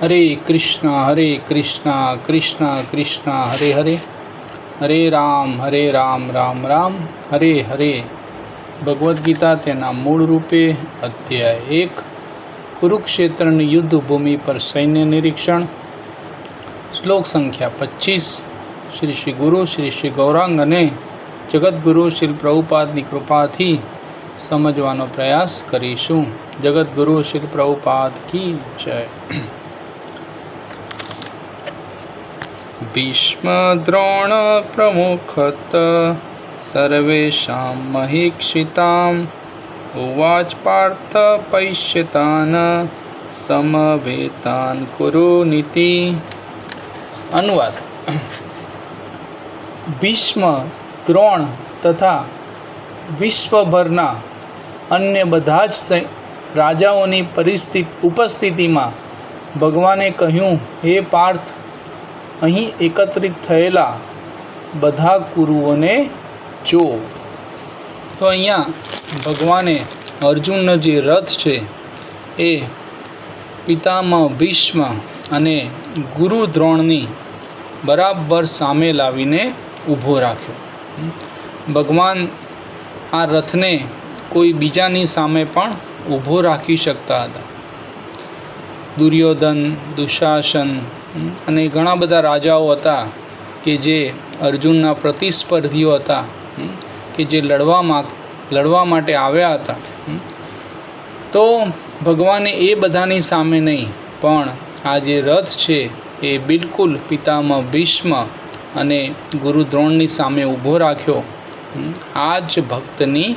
हरे कृष्णा कृष्णा कृष्णा हरे हरे, हरे राम राम राम हरे हरे। भगवद गीता तेना मूल रूपे अध्याय 1 कुरुक्षेत्रनी युद्ध भूमि पर सैन्य निरीक्षण। श्लोक संख्या 25। श्री श्री गुरु श्री श्री गौरांग अने जगद्गुरु श्री प्रभुपादनी कृपाथी समझवानो प्रयास करीशुं। जगद्गुरु श्री प्रभुपाद की जय। भीष्म द्रोण प्रमुखत सर्वेषां महीक्षिताम् उवाच पार्थ पैश्यतान् समवेतान् कुरुनीति। अनुवाद। भीष्म, द्रोण तथा विश्वभરના અન્ય બધા જ રાજાઓની ઉપસ્થિતિમાં ભગવાને કહ્યું, હે પાર્થ, અહીં એકત્રિત થયેલા બધા કુરુઓને જો. તો અહીંયા ભગવાને અર્જુનનો જે રથ છે એ પિતામહ ભીષ્મ અને ગુરુ દ્રોણની બરાબર સામે લાવીને ઊભો રાખ્યો. ભગવાન આ રથને કોઈ બીજાની સામે પણ ઊભો રાખી શકતા હતા. દુર્યોધન, દુશાસન અને ઘણા બધા રાજાઓ હતા કે જે અર્જુનના પ્રતિસ્પર્ધીઓ હતા, કે જે લડવા માટે આવ્યા હતા. તો ભગવાને એ બધાની સામે નહીં, પણ આ જે રથ છે એ બિલકુલ પિતામહ ભીષ્મ અને ગુરુ દ્રોણની સામે ઊભો રાખ્યો. આ જ ભક્તની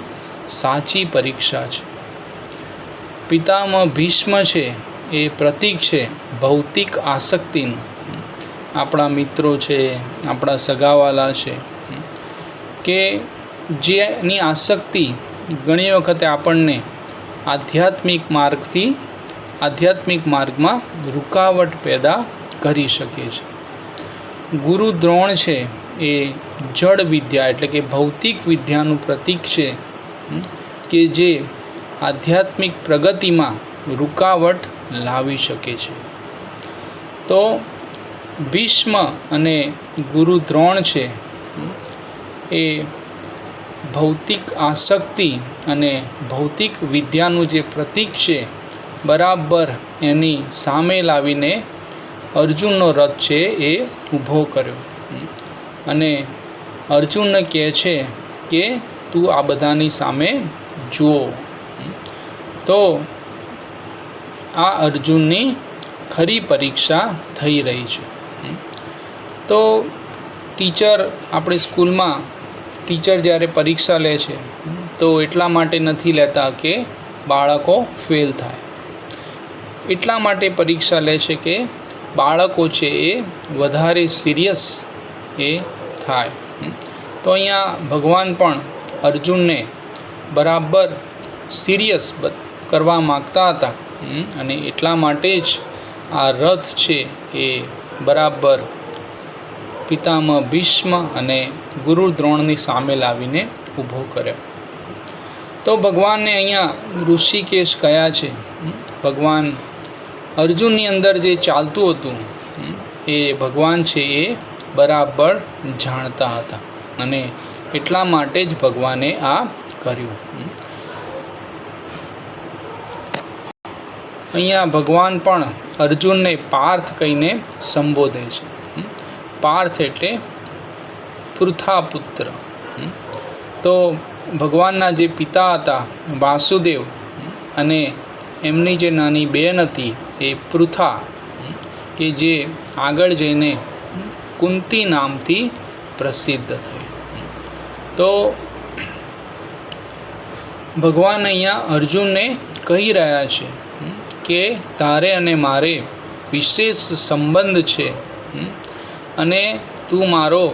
સાચી પરીક્ષા છે. પિતામહ ભીષ્મ છે એ પ્રતીક છે ભૌતિક આસક્તિનું. આપણા મિત્રો છે, આપણા સગાવાલા છે, કે જેની આસક્તિ ઘણી વખતે આપણને આધ્યાત્મિક માર્ગમાં રૂકાવટ પેદા કરી શકે છે. ગુરુ દ્રોણ છે એ જડ વિદ્યા એટલે કે ભૌતિક વિદ્યાનું પ્રતીક છે, કે જે આધ્યાત્મિક પ્રગતિમાં રૂકાવટ લાવી શકે છે. તો ભીષ્મ અને ગુરુ દ્રોણ છે એ ભૌતિક આસક્તિ અને ભૌતિક વિદ્યાનું જે પ્રતીક છે, બરાબર એની સામે લાવીને અર્જુનનો રથ છે એ ઊભો કર્યો અને અર્જુનને કહે છે કે તું આ બધાની સામે જુઓ. તો આ અર્જુનની ખરી પરીક્ષા થઈ રહી છે. તો ટીચર, આપણે સ્કૂલમાં ટીચર જ્યારે પરીક્ષા લે છે તો એટલા માટે નથી લેતા કે બાળકો ફેલ થાય. એટલા માટે પરીક્ષા લે છે કે બાળકો છે એ વધારે સિરિયસ એ થાય. તો અહીંયા ભગવાન પણ અર્જુનને બરાબર સિરિયસ કરવા માગતા હતા અને એટલા માટે જ આ રથ છે એ બરાબર પિતામહ ભીષ્મ અને ગુરુ દ્રોણની સામે લાવીને ઊભો કર્યો. તો ભગવાનને અહીંયા ઋષિકેશ કયા છે. ભગવાન અર્જુનની અંદર જે ચાલતું હતું એ ભગવાન છે એ બરાબર જાણતા હતા અને એટલા માટે જ ભગવાને આ કર્યું. અહીંયા ભગવાન પણ અર્જુનને પાર્થ કહીને સંબોધે છે. પાર્થ એટલે પૃથા પુત્ર. તો ભગવાનના જે પિતા હતા વાસુદેવ અને એમની જે નાની બહેન હતી એ પૃથા, કે જે આગળ જઈને કુંતી નામથી પ્રસિદ્ધ થઈ. તો ભગવાન અહીંયા અર્જુનને કહી રહ્યા છે કે તારે અને મારે વિશેષ સંબંધ છે અને તું મારો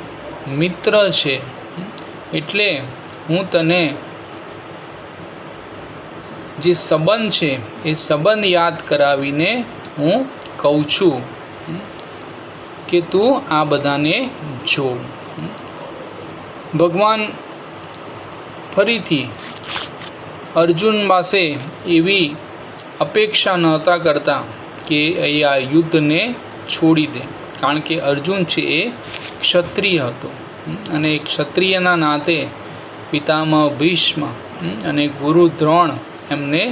મિત્ર છે, એટલે હું તને જે સંબંધ છે એ સંબંધ યાદ કરાવીને હું કહું છું કે તું આ બધાને જો. ભગવાન ફરીથી અર્જુન પાસે એવી અપેક્ષા નહોતા કરતા કે એ આ યુદ્ધને છોડી દે, કારણ કે અર્જુન છે એ ક્ષત્રિય હતો અને ક્ષત્રિયના નાતે પિતામહ ભીષ્મ અને ગુરુ દ્રોણ એમને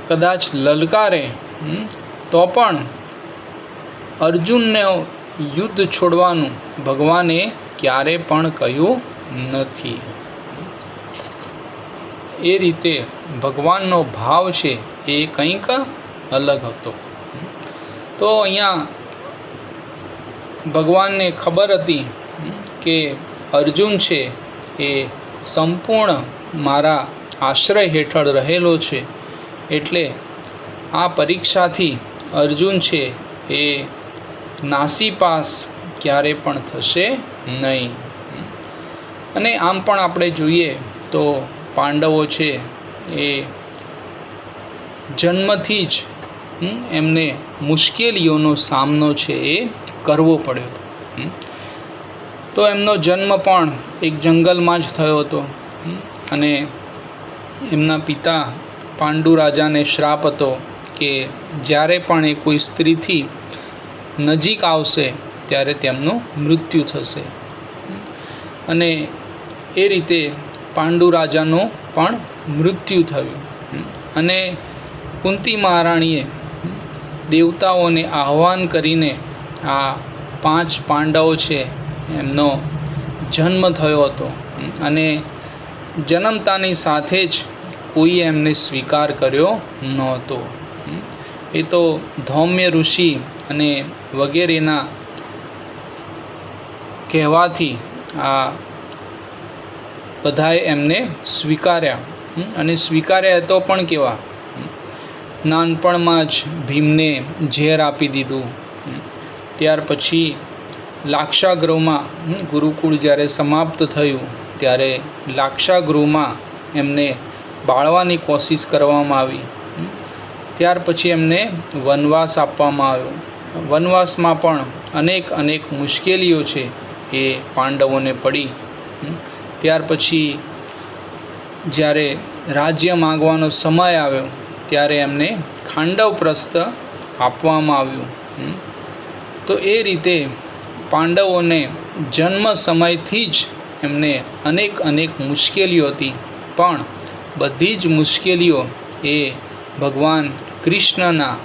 કદાચ લલકારે તો પણ અર્જુનને યુદ્ધ છોડવાનું ભગવાને ક્યારે પણ કહ્યું નથી. એ રીતે ભગવાનનો ભાવ છે એ કંઈક અલગ હતો. તો અહીંયા ભગવાનને ખબર હતી કે અર્જુન છે એ સંપૂર્ણ મારા આશ્રય હેઠળ રહેલો છે, એટલે આ પરીક્ષાથી અર્જુન છે એ નાસીપાસ ક્યારે પણ થશે નહીં. અને આમ પણ આપણે જોઈએ તો પાંડવો છે એ જન્મથી જ એમને મુશ્કેલીઓનો સામનો છે એ કરવો પડ્યો હતો. તો એમનો જન્મ પણ એક જંગલમાં જ થયો હતો અને એમના પિતા પાંડુ રાજાને શ્રાપ હતો કે જ્યારે પણ એ કોઈ સ્ત્રીથી નજીક આવશે ત્યારે તેમનું મૃત્યુ થશે. અને એ રીતે પાંડુ રાજાનું પણ મૃત્યુ થયું. અને કુંતી મહારાણીએ દેવતાઓને આહ્વાન કરીને આ 5 પાંડવો છે એમનો જન્મ થયો હતો અને જન્મતાની સાથે જ કોઈએ એમને સ્વીકાર કર્યો નહોતો. એ તો ધૌમ્ય ઋષિ અને વગેરેના કહેવાથી આ બધાએ એમને સ્વીકાર્યા. અને સ્વીકાર્યા તો પણ કેવા, નાનપણમાં જ ભીમને ઝેર આપી દીધું. ત્યાર પછી લાક્ષાગૃહમાં ગુરુકુળ જ્યારે સમાપ્ત થયું ત્યારે લાક્ષાગૃહમાં એમને બાળવાની કોશિશ કરવામાં આવી. ત્યાર પછી એમને વનવાસ આપવામાં આવ્યો. વનવાસમાં પણ અનેક મુશ્કેલીઓ છે એ પાંડવોને પડી. ત્યાર પછી જ્યારે રાજ્ય માંગવાનો સમય આવ્યો ત્યારે એમને ખાંડવપ્રસ્થ આપવામાં આવ્યું. તો એ રીતે પાંડવોને જન્મ સમયથી જ એમને અનેક મુશ્કેલીઓ હતી, પણ બધી જ મુશ્કેલીઓ એ ભગવાન કૃષ્ણના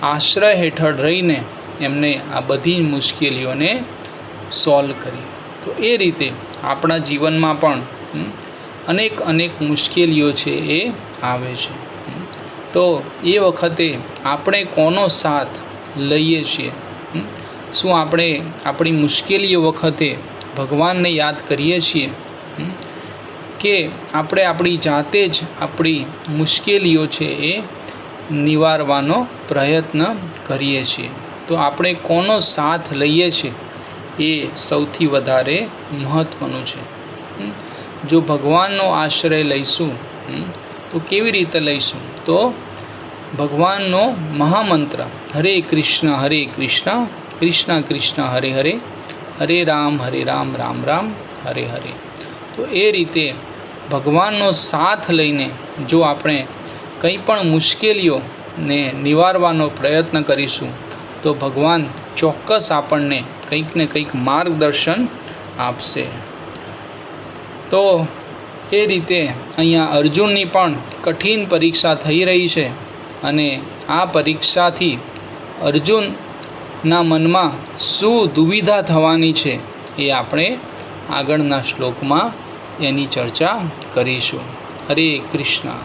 આશ્રય હેઠળ રહીને એમને આ બધી મુશ્કેલીઓને સોલ્વ કરી. તો એ રીતે આપણા જીવનમાં પણ અનેક મુશ્કેલીઓ છે એ આવે છે. તો એ વખતે આપણે કોનો સાથ લઈએ છીએ? શું આપણે આપણી મુશ્કેલીઓ વખતે ભગવાનને યાદ કરીએ છીએ કે આપણે આપણી જાતે જ આપણી મુશ્કેલીઓ છે એ નિવારવાનો પ્રયત્ન કરીએ છીએ? તો આપણે કોનો સાથ લઈએ છીએ એ સૌથી વધારે મહત્ત્વનું છે. જો ભગવાનનો આશ્રય લઈશું તો કેવી રીતે લઈશું? તો ભગવાનનો મહામંત્ર હરે કૃષ્ણ કૃષ્ણ કૃષ્ણ હરે હરે, હરે રામ રામ રામ હરે હરે. તો એ રીતે ભગવાનનો સાથ લઈને જો આપણે કંઈ પણ મુશ્કેલીઓને નિવારવાનો પ્રયત્ન કરીશું તો ભગવાન ચોક્કસ આપણને કંઈક ને કંઈક માર્ગદર્શન આપશે. તો એ રીતે અહીંયા અર્જુનની પણ કઠિન પરીક્ષા થઈ રહી છે અને આ પરીક્ષાથી અર્જુનના મનમાં શું દુવિધા થવાની છે એ આપણે આગળના શ્લોકમાં એની ચર્ચા કરીશું. હરે કૃષ્ણ.